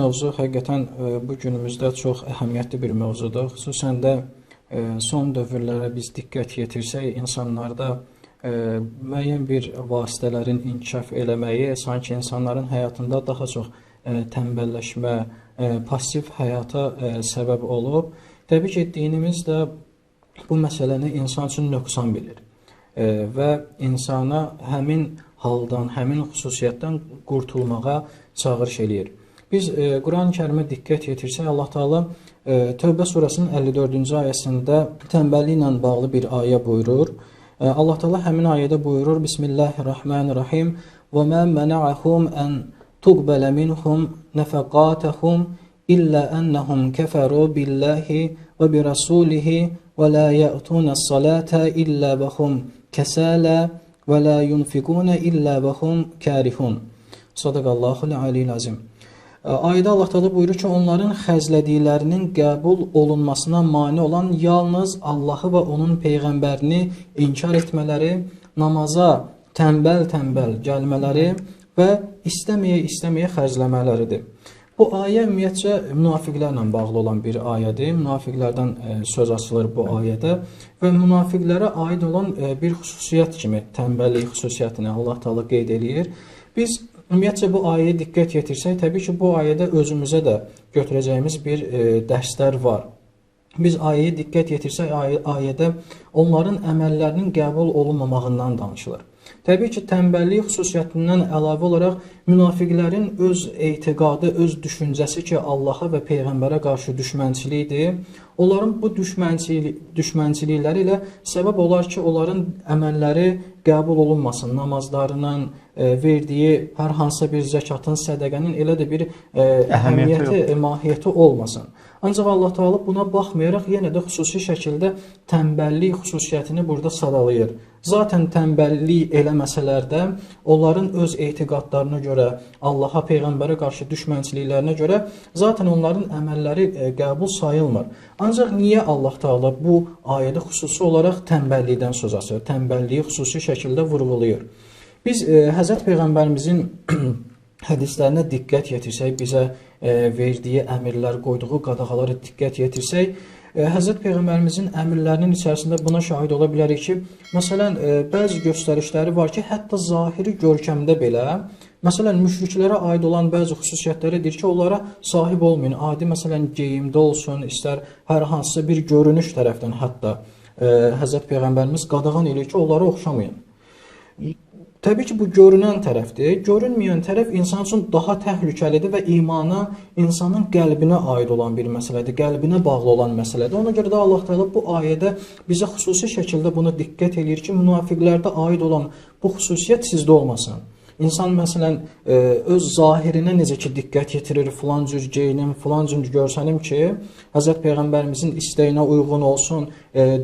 mövzu həqiqətən bu günümüzdə çox əhəmiyyətli bir mövzudur. Xüsusən də son dövrlərə biz diqqət yetirsək, insanlarda müəyyən bir vasitələrin inkişaf eləməyi sanki insanların həyatında daha çox tənbəlləşmə, pasiv həyata səbəb olub. Təbii ki, dinimiz də bu məsələni insan üçün nöqsan bilir və insana həmin haldan, həmin xüsusiyyətdən qurtulmağa çağırış eləyir. Biz Quran-ı Kərimə diqqət yetirsək, Allah Taala Tövbə surəsinin 54-cü ayəsində tənbəlliklə bağlı bir ayə buyurur. Allah Taala həmin ayədə buyurur: Bismillahirrahmanirrahim. Və mə məna'ahum ən tuqbələ minhum nəfəqatəhum illə ennəhum kəfəru billahi və bi rasulihi və la ya'tunəs-salata illə və hum kəsalə və la yunfiquna illə və hum kərihun. Sadaqallahul aliyyil azim. Ayədə Allah Taala buyurur ki, onların xərclədiklərinin qəbul olunmasına mane olan yalnız Allahı və onun peyğəmbərini inkar etmələri, namaza tənbəl-tənbəl gəlmələri və istəməyə xərcləmələridir. Bu ayə ümumiyyətcə münafiqlərlə bağlı olan bir ayədir. Münafiqlərdən söz açılır bu ayədə və münafiqlərə aid olan bir xüsusiyyət kimi tənbəllik xüsusiyyətini Allah Taala qeyd eləyir. Biz ümumiyyətcə bu ayəyə diqqət yetirsək, təbii ki, bu ayədə özümüzə də götürəcəyimiz bir dərslər var. Biz ayəyə diqqət yetirsək, ayədə onların əməllərinin qəbul olunmamağından danışılır. Təbii ki, tənbəllik xüsusiyyətindən əlavə olaraq münafiqlərin öz etiqadı, öz düşüncəsi ki, Allaha və Peyğəmbərə qarşı düşmənçilikdir. Onların bu düşmənçilikləri ilə səbəb olar ki, onların əməlləri qəbul olunmasın. Namazlarının, verdiyi hər hansısa bir zəkatın, sədəqənin elə də bir əhəmiyyəti, mahiyyəti olmasın. Ancaq Allah Taala buna baxmayaraq yenə də xüsusi şəkildə tənbəllik xüsusiyyətini burada sadalayır. Zaten tənbəllik eləməsələr də onların öz etiqadlarına görə, Allaha, Peyğəmbərə qarşı düşmənçiliklərinə görə zaten onların əməlləri qəbul sayılmır. Ancaq niyə Allah Taala bu ayədə xüsusi olaraq tənbəllikdən söz açır, tənbəlliyi xüsusi şəkildə vurğulayır? Biz Həzrət Peyğəmbərimizin hədislərinə diqqət yetirsək, bizə verdiyi əmirlər, qoyduğu qadağalara diqqət yetirsək, Həzrət Peyğəmbərimizin əmrlərinin içərisində buna şahid ola bilərik ki, məsələn, bəzi göstərişləri var ki, hətta zahiri görkəmdə belə, məsələn, müşriklərə aid olan bəzi xüsusiyyətləri deyir ki, onlara sahib olmayın. Adi, məsələn, geyimdə olsun, istər hər hansısa bir görünüş tərəfdən hətta Həzrət Peyğəmbərimiz qadağan edir ki, onlara oxşamayın. Təbii ki, bu görünən tərəfdir. Görünməyən tərəf insan üçün daha təhlükəlidir və imana, insanın qəlbinə aid olan bir məsələdir, qəlbinə bağlı olan məsələdir. Ona görə də Allah Teala bu ayədə bizə xüsusi şəkildə bunu diqqət eləyir ki, münafiqlərdə aid olan bu xüsusiyyət sizdə olmasın. İnsan məsələn öz zahirinə necə ki diqqət yetirir, filan cür geyinim, filan cür görsənim ki, Həzrət Peyğəmbərimizin istəyinə uyğun olsun,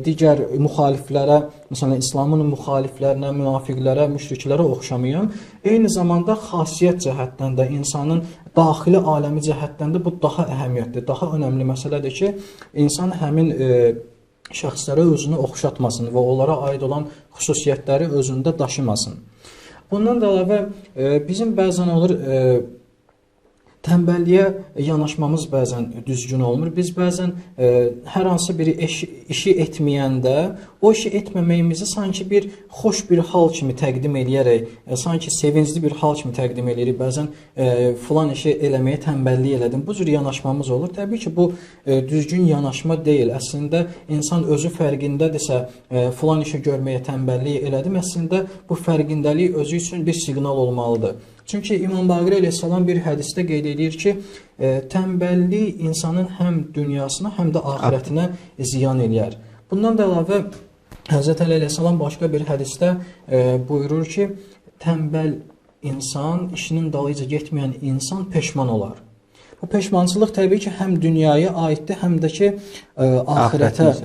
digər müxaliflərə, məsələn İslamın müxaliflərinə, münafiqlərə, müşriklərə oxşamayım. Eyni zamanda xasiyyət cəhətdən də, insanın daxili aləmi cəhətdən də bu daha əhəmiyyətli, daha önəmli məsələdir ki, insan həmin şəxslərə özünü oxşatmasın və onlara aid olan xüsusiyyətləri özündə daşımasın. Bundan da əlavə bizim bəzən olur tənbəlliyə yanaşmamız bəzən düzgün olmur. Biz bəzən hər hansı bir işi etməyəndə o işi etməməyimizi sanki bir xoş bir hal kimi təqdim eləyərək, sanki sevincli bir hal kimi təqdim eləyirik. Bəzən filan işi eləməyə tənbəllik elədim. Bu cür yanaşmamız olur. Təbii ki, bu düzgün yanaşma deyil. Əslində insan özü fərqindədirsə, filan işi görməyə tənbəllik elədim. Əslində bu fərqindəlik özü üçün bir siqnal olmalıdır. Çünki İmam Baqir əleyhissalam bir hədisdə qeyd edir ki, tənbəllik insanın həm dünyasına, həm də axirətinə ziyan eləyər. Bundan da əlavə Həzrət Əli əleyhissalam başqa bir hədisdə buyurur ki, tənbəl insan, işinin dalıyca getməyən insan peşman olar. Bu peşmançılıq təbii ki, həm dünyaya aiddir, həm də ki, axirətə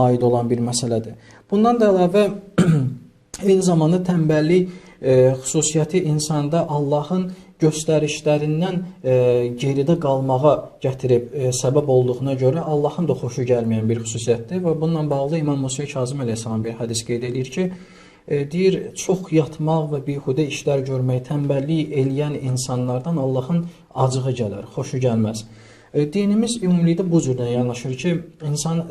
aid olan bir məsələdir. Bundan da əlavə eyni zamanda tənbəllik xüsusiyyəti insanda Allahın göstərişlərindən geridə qalmağa gətirib səbəb olduğuna görə Allahın da xoşu gəlməyən bir xüsusiyyətdir və bununla bağlı İmam Musa Kazım əleyhissalam bir hədis qeyd edir ki, deyir, çox yatmaq və bihudə işlər görmək, tənbəllik eləyən insanlardan Allahın acığı gələr, xoşu gəlməz. Dinimiz ümumilikdə bu cürdən yanaşır ki, insan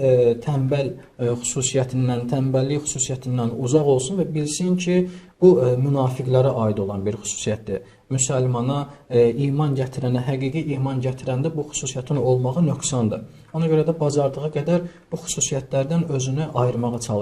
tənbəl xüsusiyyətindən, tənbəllik xüsusiyyətindən uzaq olsun və bilsin ki, bu münafiqlərə aid olan bir xüsusiyyətdir. Müsəlmana iman gətirənə, həqiqi iman gətirəndə bu xüsusiyyətin olmağı nöqsandır. Ona görə də bacardığı qədər bu xüsusiyyətlərdən özünü ayırmağa çalışır.